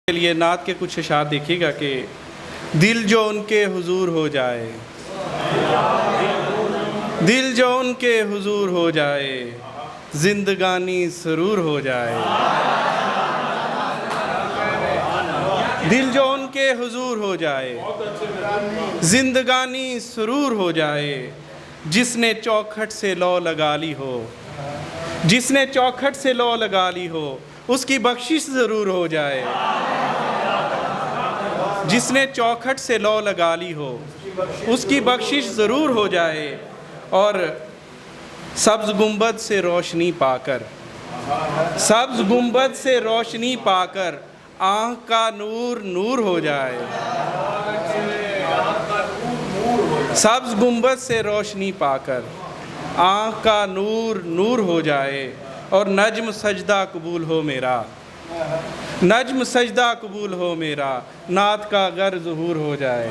के लिए नात के कुछ अशार देखिएगा कि दिल जो उनके हुजूर हो जाए, दिल जो उनके हुजूर हो जाए, जिंदगानी सरूर हो जाए। दिल जो उनके हुजूर हो जाए, जिंदगानी सरूर हो जाए। जिसने चौखट से लौ लगा ली हो, जिसने चौखट से लौ लगा ली हो, उसकी बख्शिश ज़रूर हो जाए। जिसने चौखट से लौ लगा ली हो, उसकी बख्शिश ज़रूर हो जाए। और सब्ज़ गुंबद से रोशनी पाकर, सब्ज़ गुंबद से रोशनी पाकर आँख का नूर नूर हो जाए। सब्ज़ गुंबद से रोशनी पाकर आँख का नूर नूर हो जाए। और नज्म सजदा कबूल हो मेरा, नज्म सजदा कबूल हो मेरा, नात का गर ज़हूर हो जाए।